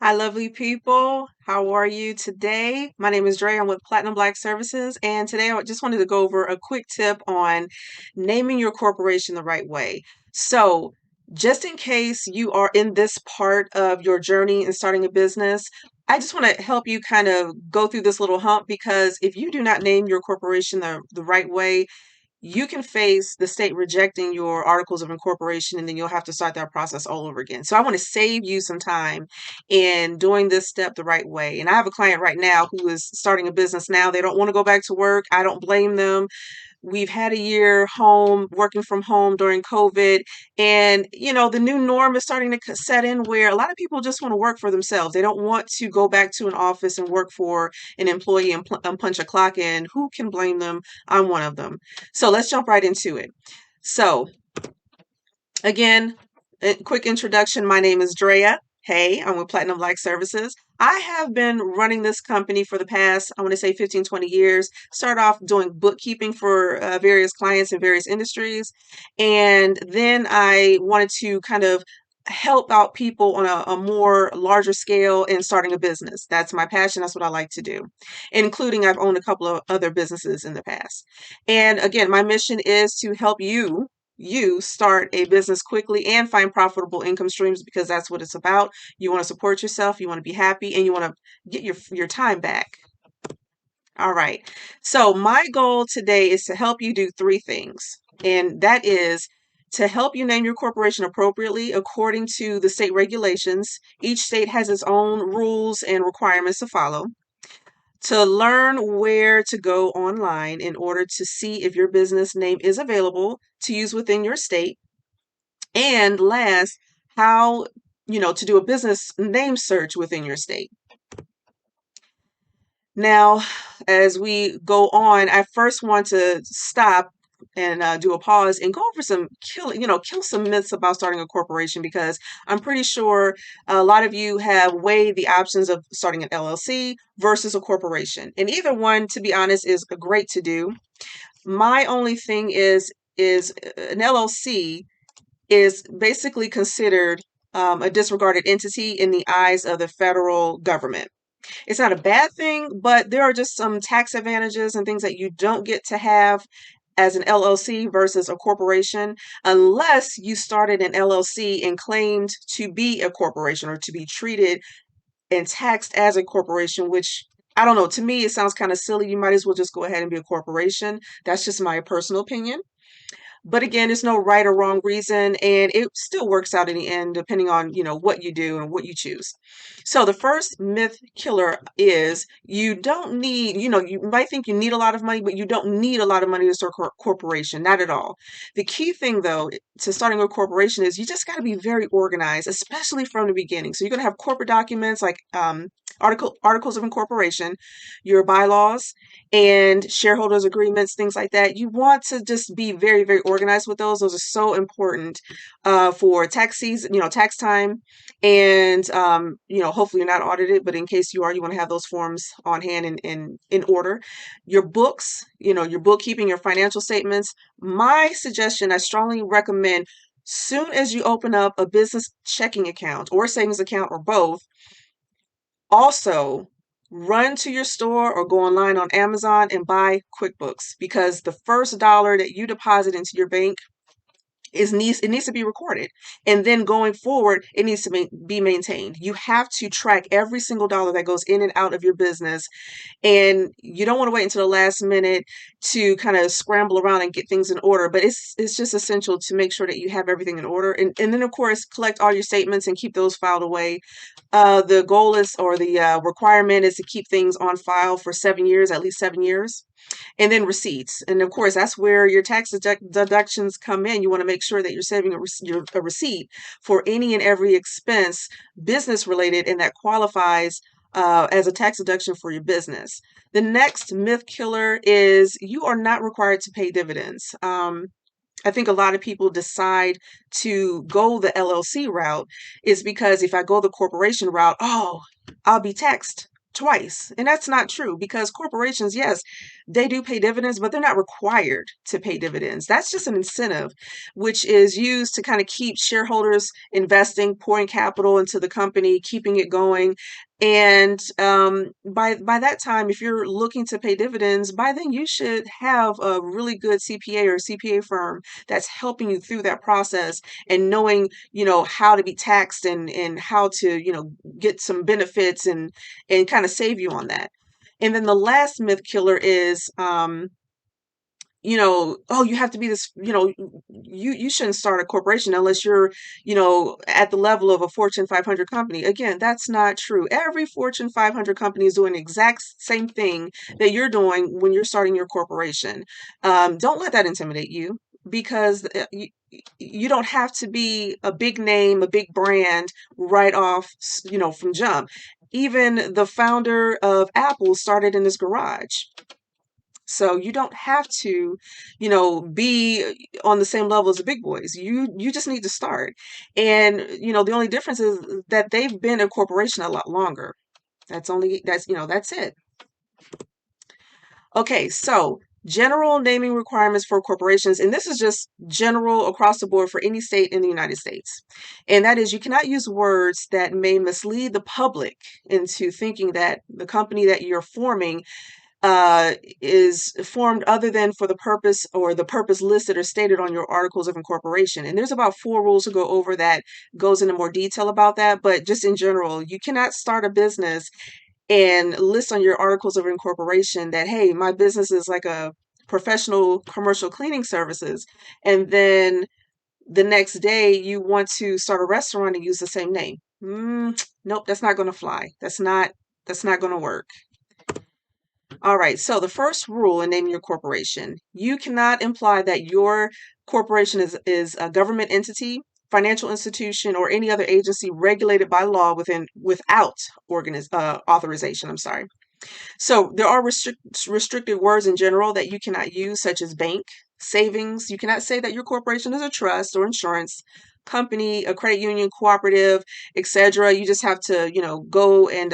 Hi, lovely people. How are you today? My name is Dreya. I'm with Platinum Black Services, and today I just wanted to go over a quick tip on naming your corporation the right way. So, just in case you are in this part of your journey in starting a business, I just want to help you kind of go through this little hump because if you do not name your corporation the right way, you can face the state rejecting your articles of incorporation and then you'll have to start that process all over again. So I want to save you some time in doing this step the right way. And I have a client right now who is starting a business now. They don't want to go back to work. I don't blame them. We've had a year home, working from home during COVID. And, the new norm is starting to set in where a lot of people just want to work for themselves. They don't want to go back to an office and work for an employee and punch a clock in. Who can blame them? I'm one of them. So let's jump right into it. So, again, a quick introduction. My name is Dreya. Hey, I'm with Platinum Black Services. I have been running this company for the past, I want to say 15, 20 years. Started off doing bookkeeping for various clients in various industries. And then I wanted to kind of help out people on a more larger scale in starting a business. That's my passion. That's what I like to do, including I've owned a couple of other businesses in the past. And again, my mission is to help you start a business quickly and find profitable income streams because that's what it's about. You want to support yourself, you want to be happy, and you want to get your time back. All right. So my goal today is to help you do three things. And that is to help you name your corporation appropriately according to the state regulations. Each state has its own rules and requirements to follow. To learn where to go online in order to see if your business name is available to use within your state. And last, how, to do a business name search within your state. Now, as we go on, I first want to stop and do a pause and go over kill some myths about starting a corporation because I'm pretty sure a lot of you have weighed the options of starting an LLC versus a corporation. And either one, to be honest, is great to do. My only thing is an LLC is basically considered a disregarded entity in the eyes of the federal government. It's not a bad thing, but there are just some tax advantages and things that you don't get to have as an LLC versus a corporation unless you started an LLC and claimed to be a corporation or to be treated and taxed as a corporation, which I don't know. To me, it sounds kind of silly. You might as well just go ahead and be a corporation. That's just my personal opinion. But again, there's no right or wrong reason, and it still works out in the end, depending on, what you do and what you choose. So the first myth killer is you don't need, you might think you need a lot of money, but you don't need a lot of money to start a corporation. Not at all. The key thing, though, to starting a corporation is you just got to be very organized, especially from the beginning. So you're going to have corporate documents like articles of incorporation, your bylaws, and shareholders agreements, things like that. You want to just be very, very organized with those. Those are so important for tax season, tax time. And, hopefully you're not audited, but in case you are, you want to have those forms on hand and in order. Your books, your bookkeeping, your financial statements. My suggestion, I strongly recommend soon as you open up a business checking account or savings account or both, also run to your store or go online on Amazon and buy QuickBooks because the first dollar that you deposit into your bank it needs to be recorded, and then going forward it needs to be maintained. You have to track every single dollar that goes in and out of your business, and you don't want to wait until the last minute to kind of scramble around and get things in order, but it's just essential to make sure that you have everything in order, and then of course collect all your statements and keep those filed away. The goal is, or the requirement is to keep things on file for 7 years, at least 7 years. And then receipts. And of course, that's where your tax deductions come in. You want to make sure that you're saving a receipt for any and every expense business related and that qualifies as a tax deduction for your business. The next myth killer is you are not required to pay dividends. I think a lot of people decide to go the LLC route is because if I go the corporation route, oh, I'll be taxed twice. And that's not true because corporations, yes, they do pay dividends, but they're not required to pay dividends. That's just an incentive, which is used to kind of keep shareholders investing, pouring capital into the company, keeping it going. And by that time, if you're looking to pay dividends, by then you should have a really good CPA or CPA firm that's helping you through that process and knowing, how to be taxed and how to, get some benefits and kind of save you on that. And then the last myth killer is, oh, you have to be this, you shouldn't start a corporation unless you're, at the level of a Fortune 500 company. Again, that's not true. Every Fortune 500 company is doing the exact same thing that you're doing when you're starting your corporation. Don't let that intimidate you because you don't have to be a big name, a big brand right off, from jump. Even the founder of Apple started in his garage. So you don't have to, be on the same level as the big boys. You just need to start. And, the only difference is that they've been a corporation a lot longer. That's it. Okay, so general naming requirements for corporations, and this is just general across the board for any state in the United States. And that is you cannot use words that may mislead the public into thinking that the company that you're forming is formed other than for the purpose or the purpose listed or stated on your articles of incorporation. And there's about 4 rules to go over that goes into more detail about that. But just in general, you cannot start a business and list on your articles of incorporation that, hey, my business is like a professional commercial cleaning services. And then the next day you want to start a restaurant and use the same name. Nope, that's not going to fly. That's not going to work. All right, so the first rule in naming your corporation, you cannot imply that your corporation is a government entity, financial institution, or any other agency regulated by law without authorization. I'm sorry. So there are restricted words in general that you cannot use, such as bank, savings. You cannot say that your corporation is a trust or insurance company, a credit union, cooperative, etc. You just have to, go and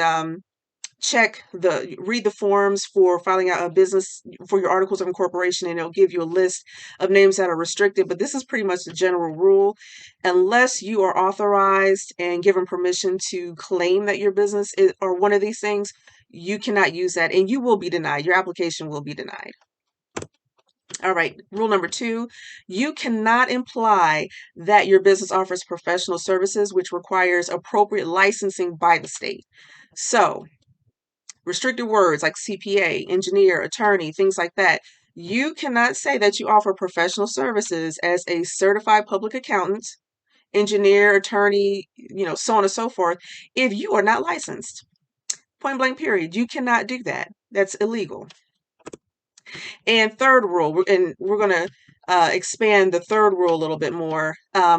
read the forms for filing out a business for your articles of incorporation, and it'll give you a list of names that are restricted. But this is pretty much the general rule. Unless you are authorized and given permission to claim that your business is or one of these things, you cannot use that and you will be denied. Your application will be denied. All right, rule number 2, you cannot imply that your business offers professional services, which requires appropriate licensing by the state. So restricted words like CPA, engineer, attorney, things like that. You cannot say that you offer professional services as a certified public accountant, engineer, attorney, so on and so forth, if you are not licensed. Point blank, period. You cannot do that. That's illegal. And third rule, and we're going to expand the third rule a little bit more,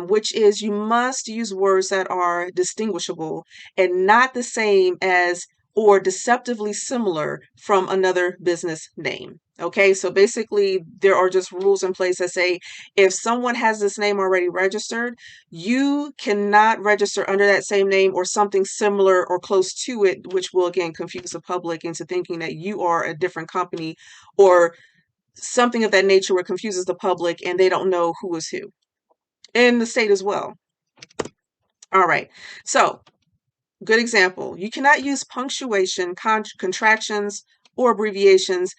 which is you must use words that are distinguishable and not the same as or deceptively similar from another business name. Okay, so basically there are just rules in place that say if someone has this name already registered, you cannot register under that same name or something similar or close to it, which will again confuse the public into thinking that you are a different company or something of that nature where it confuses the public and they don't know who is who. In the state as well. All right, so good example. You cannot use punctuation, contractions, or abbreviations.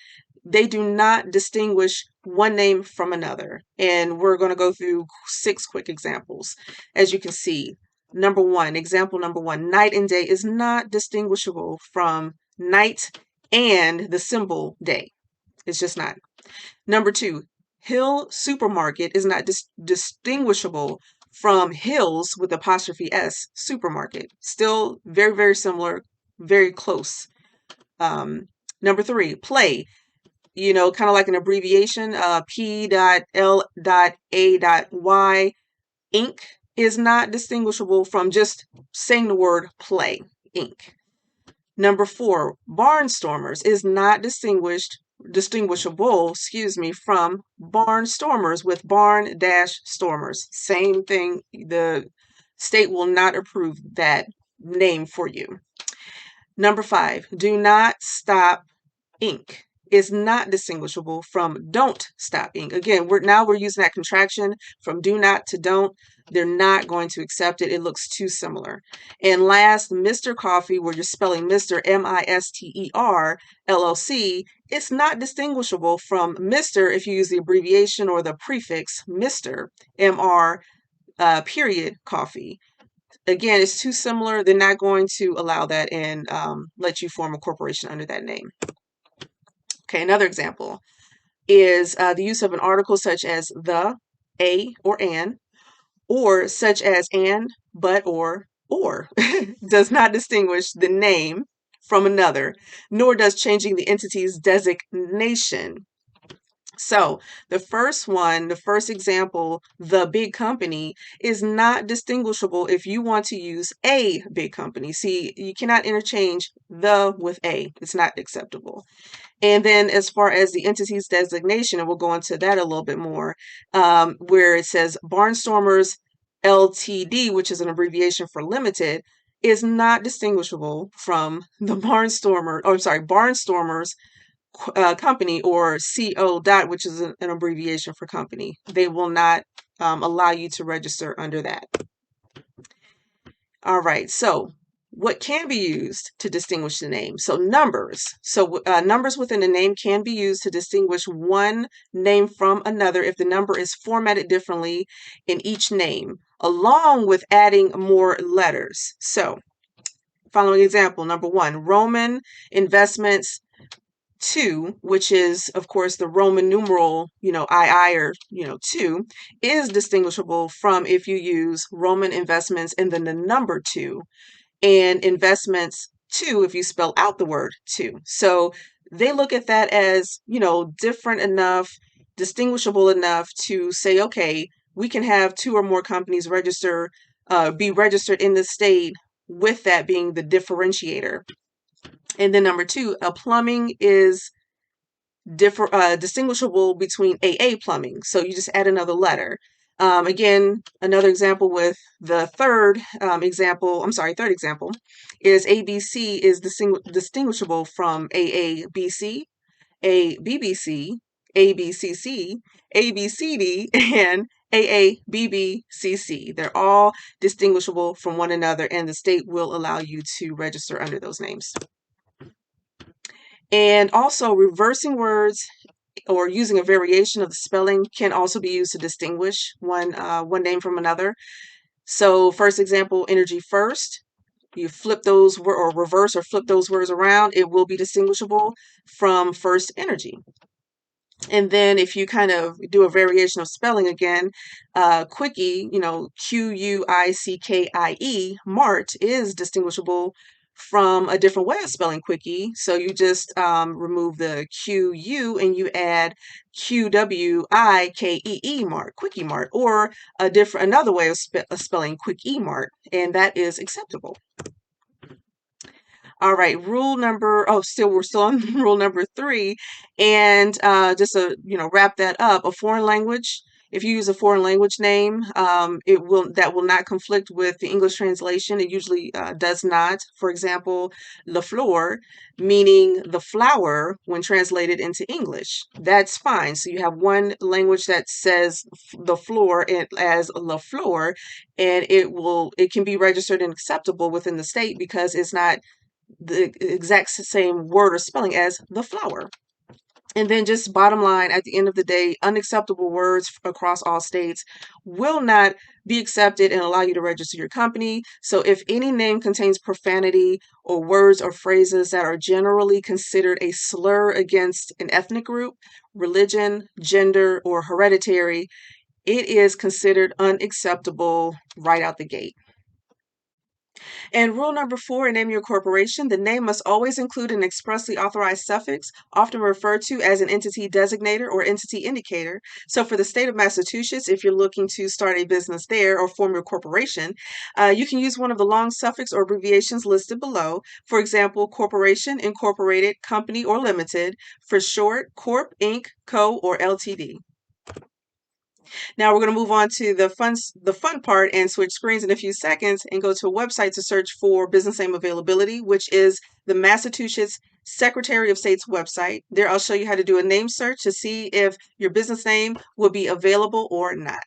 They do not distinguish one name from another. And we're going to go through 6 quick examples. As you can see, example number 1, night and day is not distinguishable from night and the symbol day. It's just not. Number 2, Hill Supermarket is not distinguishable from Hills with apostrophe S supermarket. Still very, very similar, very close. Number 3, play, kind of like an abbreviation, P.L.A.Y. Inc. is not distinguishable from just saying the word play, Inc. Number 4, barnstormers is not distinguishable, from barnstormers with barn-stormers. Same thing. The state will not approve that name for you. Number 5, do not stop ink is not distinguishable from don't stop ink. Again, we're using that contraction from do not to don't. They're not going to accept it. It looks too similar. And last, Mr. Coffee, where you're spelling Mr. Mister LLC, it's not distinguishable from Mr. if you use the abbreviation or the prefix Mr. Mr. Period coffee. Again, it's too similar. They're not going to allow that and let you form a corporation under that name. Okay, another example is the use of an article such as the, a, or an, or such as and, but, or does not distinguish the name from another, nor does changing the entity's designation. So the first one, the first example, the big company, is not distinguishable if you want to use a big company. See, you cannot interchange the with a. It's not acceptable. And then as far as the entity's designation, and we'll go into that a little bit more, where it says Barnstormers LTD, which is an abbreviation for limited, is not distinguishable from the Barnstormers company, or CO dot, which is an abbreviation for company. They will not allow you to register under that. All right, so what can be used to distinguish the name? So numbers. So numbers within a name can be used to distinguish one name from another if the number is formatted differently in each name, along with adding more letters. So following example, number 1, Roman Investments 2, which is of course the Roman numeral, II, or 2, is distinguishable from if you use Roman investments and then the number 2, and investments 2 if you spell out the word 2. So they look at that as, different enough, distinguishable enough to say, okay, we can have 2 or more companies be registered in the state, with that being the differentiator. And then number 2, a plumbing is distinguishable between AA plumbing. So you just add another letter. Again, another example with the third example is ABC is distinguishable from AABC, ABBC, ABCC, ABCD, and AABBCC. They're all distinguishable from one another, and the state will allow you to register under those names. And also, reversing words or using a variation of the spelling can also be used to distinguish one name from another. So first example, energy first. You flip those or reverse or flip those words around, it will be distinguishable from first energy. And then if you kind of do a variation of spelling again, quickie, Quickie, Mart, is distinguishable from a different way of spelling quickie. So you just remove the QU and you add QWIKEE Mart, Quickie Mart, or another way of spelling Quickie Mart, and that is acceptable. All right, we're still on rule number 3, and just to wrap that up, a foreign language. If you use a foreign language name, that will not conflict with the English translation. It usually does not. For example, la flor, meaning the flower, when translated into English, that's fine. So you have one language that says the floor as la flor, and it can be registered and acceptable within the state because it's not the exact same word or spelling as the flower. And then just bottom line, at the end of the day, unacceptable words across all states will not be accepted and allow you to register your company. So if any name contains profanity or words or phrases that are generally considered a slur against an ethnic group, religion, gender, or hereditary, it is considered unacceptable right out the gate. And rule number 4, in naming your corporation, the name must always include an expressly authorized suffix, often referred to as an entity designator or entity indicator. So for the state of Massachusetts, if you're looking to start a business there or form your corporation, you can use one of the long suffix or abbreviations listed below. For example, corporation, incorporated, company, or limited. For short, Corp, Inc., Co., or Ltd. Now we're going to move on to the fun part and switch screens in a few seconds and go to a website to search for business name availability, which is the Massachusetts Secretary of State's website. There I'll show you how to do a name search to see if your business name will be available or not.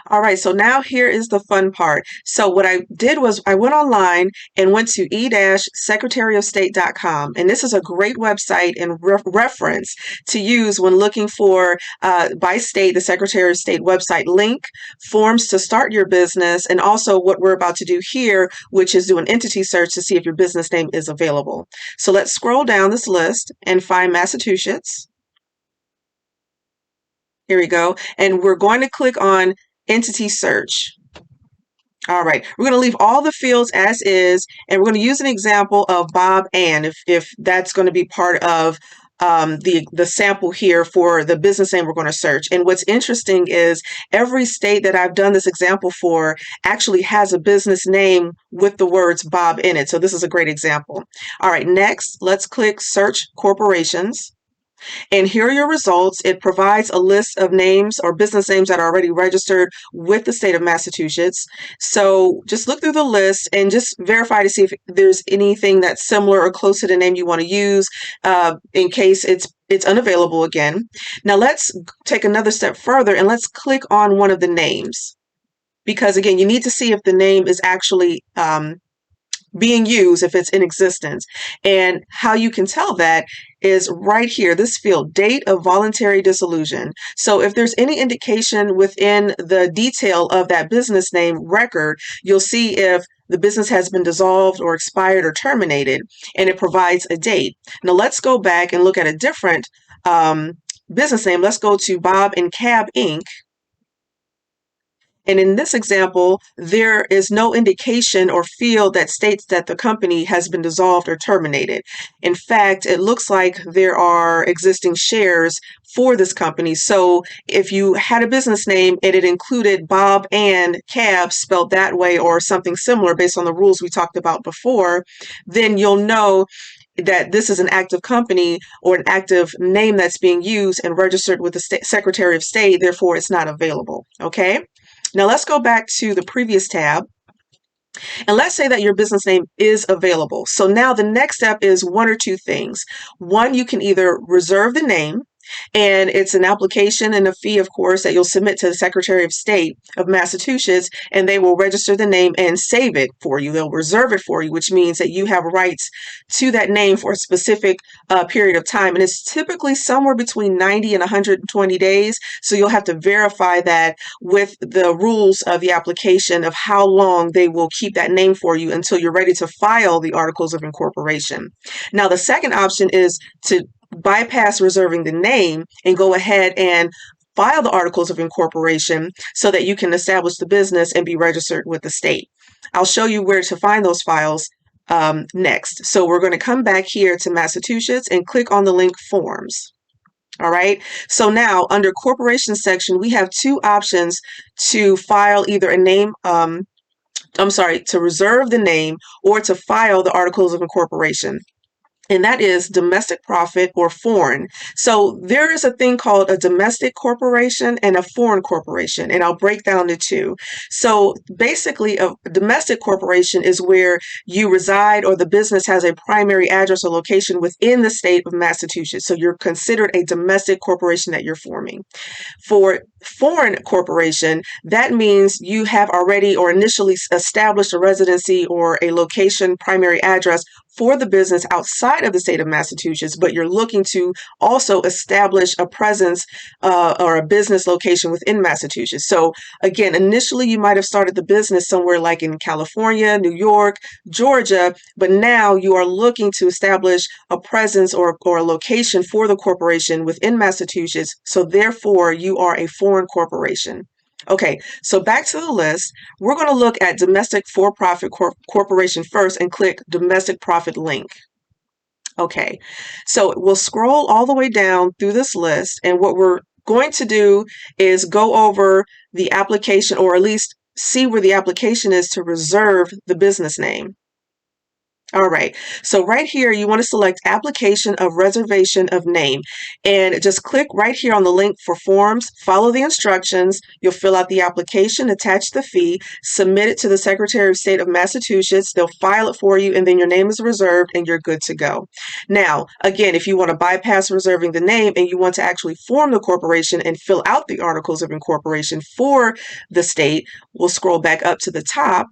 All right, so now here is the fun part. So what I did was I went online and went to e-secretaryofstate.com, and this is a great website and reference to use when looking for by state, the Secretary of State website link, forms to start your business, and also what we're about to do here, which is do an entity search to see if your business name is available. So let's scroll down this list and find Massachusetts. Here we go. And we're going to click on entity search. All right, we're going to leave all the fields as is, and we're going to use an example of Bob Ann if that's going to be part of the sample here for the business name we're going to search. And what's interesting is every state that I've done this example for actually has a business name with the words Bob in it. So this is a great example. All right, next, let's click Search Corporations. And here are your results. It provides a list of names or business names that are already registered with the state of Massachusetts. So just look through the list and just verify to see if there's anything that's similar or close to the name you want to use in case it's unavailable again. Now let's take another step further and let's click on one of the names. Because again, you need to see if the name is actually being used, if it's in existence. And how you can tell that is right here, this field, date of voluntary dissolution. So if there's any indication within the detail of that business name record, you'll see if the business has been dissolved or expired or terminated, and it provides a date. Now let's go back and look at a different business name. Let's go to Bob and Cab Inc. And in this example, there is no indication or field that states that the company has been dissolved or terminated. In fact, it looks like there are existing shares for this company. So if you had a business name and it included Bob and Cab spelled that way or something similar based on the rules we talked about before, then you'll know that this is an active company or an active name that's being used and registered with the Secretary of State. Therefore, it's not available. Okay. Now let's go back to the previous tab. And let's say that your business name is available. So now the next step is one or two things. One, you can either reserve the name, and it's an application and a fee, of course, that you'll submit to the Secretary of State of Massachusetts, and they will register the name and save it for you. They'll reserve it for you, which means that you have rights to that name for a specific period of time. And it's typically somewhere between 90 and 120 days. So you'll have to verify that with the rules of the application of how long they will keep that name for you until you're ready to file the articles of incorporation. Now, the second option is to bypass reserving the name and go ahead and file the articles of incorporation so that you can establish the business and be registered with the state. I'll show you where to find those files next. So we're going to come back here to Massachusetts and click on the link Forms. All right. So now under Corporation section, we have two options to file either a name, to reserve the name or to file the articles of incorporation. And that is domestic profit or foreign. So there is a thing called a domestic corporation and a foreign corporation, and I'll break down the two. So basically, a domestic corporation is where you reside or the business has a primary address or location within the state of Massachusetts. So you're considered a domestic corporation that you're forming. For foreign corporation, that means you have already or initially established a residency or a location primary address for the business outside of the state of Massachusetts, but you're looking to also establish a presence or a business location within Massachusetts. So again, initially you might have started the business somewhere like in California, New York, Georgia, but now you are looking to establish a presence or a location for the corporation within Massachusetts. So therefore you are a foreign corporation. Okay, so back to the list. We're going to look at domestic for-profit corporation first and click domestic profit link. Okay, so we'll scroll all the way down through this list, and what we're going to do is go over the application, or at least see where the application is to reserve the business name. All right, so right here, you want to select application of reservation of name and just click right here on the link for forms, follow the instructions, you'll fill out the application, attach the fee, submit it to the Secretary of State of Massachusetts, they'll file it for you, and then your name is reserved and you're good to go. Now, again, if you want to bypass reserving the name and you want to actually form the corporation and fill out the articles of incorporation for the state, we'll scroll back up to the top.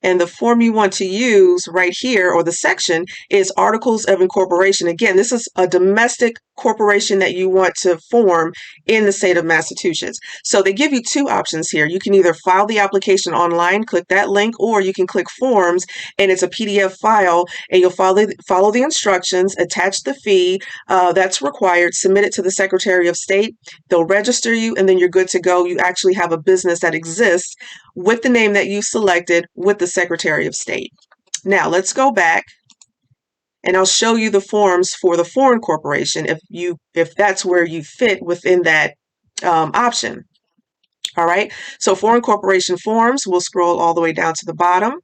And the form you want to use right here, or the section, is Articles of Incorporation. Again, this is a domestic corporation that you want to form in the state of Massachusetts. So they give you two options here. You can either file the application online, click that link, or you can click Forms, and it's a PDF file, and you'll follow the instructions, attach the fee that's required, submit it to the Secretary of State. They'll register you, and then you're good to go. You actually have a business that exists with the name that you selected with the Secretary of State. Now let's go back and I'll show you the forms for the foreign corporation if that's where you fit within that option. All right, so foreign corporation forms, we'll scroll all the way down to the bottom.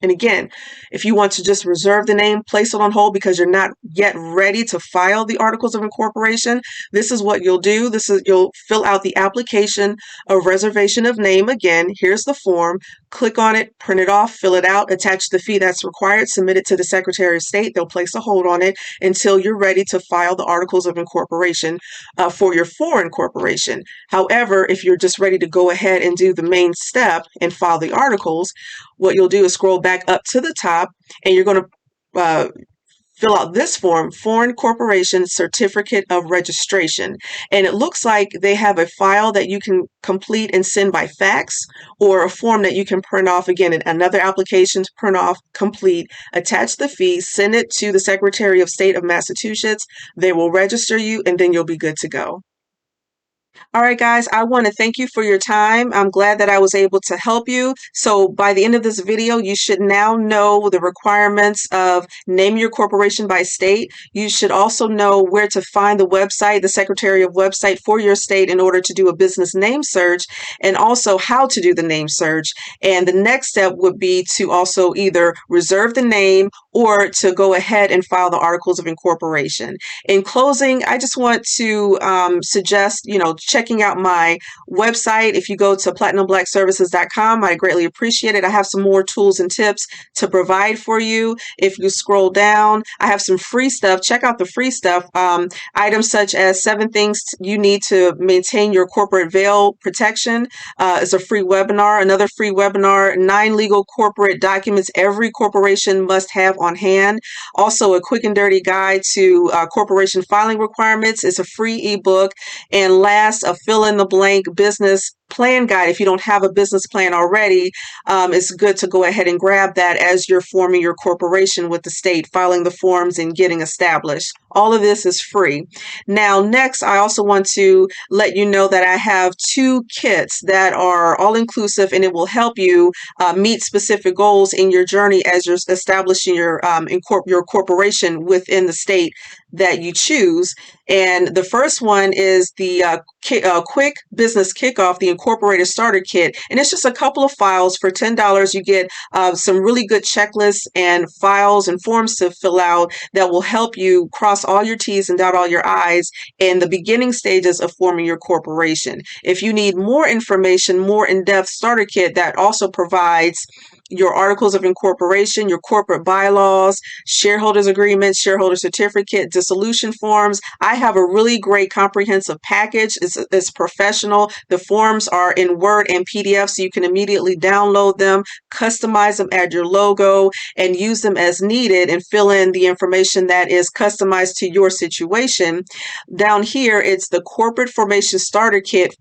And again, if you want to just reserve the name, place it on hold because you're not yet ready to file the articles of incorporation, this is what you'll do. You'll fill out the application of reservation of name. Again, here's the form. Click on it, print it off, fill it out, attach the fee that's required, submit it to the Secretary of State. They'll place a hold on it until you're ready to file the articles of incorporation for your foreign corporation. However, if you're just ready to go ahead and do the main step and file the articles, what you'll do is scroll back up to the top and you're going to fill out this form, Foreign Corporation Certificate of Registration. And it looks like they have a file that you can complete and send by fax, or a form that you can print off. Again, another application to print off, complete, attach the fee, send it to the Secretary of State of Massachusetts. They will register you, and then you'll be good to go. All right, guys, I want to thank you for your time. I'm glad that I was able to help you. So by the end of this video, you should now know the requirements of naming your corporation by state. You should also know where to find the website, the Secretary of website for your state in order to do a business name search, and also how to do the name search. And the next step would be to also either reserve the name or to go ahead and file the articles of incorporation. In closing, I just want to suggest, checking out my website. If you go to platinumblackservices.com, I greatly appreciate it. I have some more tools and tips to provide for you. If you scroll down, I have some free stuff. Check out the free stuff. Items such as 7 things you need to maintain your corporate veil protection is a free webinar. Another free webinar, 9 legal corporate documents every corporation must have on hand. Also, a quick and dirty guide to corporation filing requirements is a free ebook. And last, a fill-in-the-blank business plan guide. If you don't have a business plan already, it's good to go ahead and grab that as you're forming your corporation with the state, filing the forms and getting established. All of this is free. Now, next, I also want to let you know that I have 2 kits that are all-inclusive, and it will help you meet specific goals in your journey as you're establishing your corporation within the state that you choose. And the first one is the Quick Business Kickoff, the Incorporator Starter Kit. And it's just a couple of files for $10. You get some really good checklists and files and forms to fill out that will help you cross all your T's and dot all your I's in the beginning stages of forming your corporation. If you need more information, more in-depth starter kit that also provides your articles of incorporation, your corporate bylaws, shareholders agreements, shareholder certificate, dissolution forms. I have a really great comprehensive package. It's professional. The forms are in Word and PDF, so you can immediately download them, customize them, add your logo, and use them as needed and fill in the information that is customized to your situation. Down here, it's the Corporate Formation Starter Kit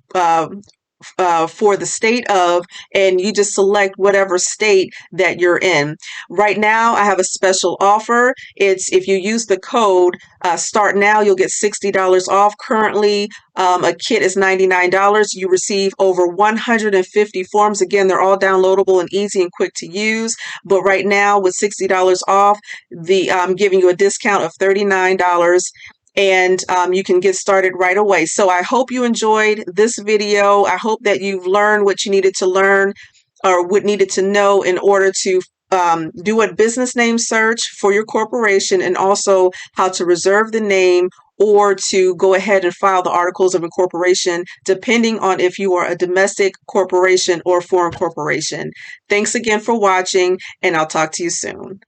for the state of, and you just select whatever state that you're in. Right now, I have a special offer. It's if you use the code START NOW, you'll get $60 off. Currently, a kit is $99. You receive over 150 forms. Again, they're all downloadable and easy and quick to use. But right now, with $60 off, I'm giving you a discount of $39. And you can get started right away. So I hope you enjoyed this video. I hope that you've learned what you needed to learn or would needed to know in order to do a business name search for your corporation, and also how to reserve the name or to go ahead and file the articles of incorporation, depending on if you are a domestic corporation or foreign corporation. Thanks again for watching, and I'll talk to you soon.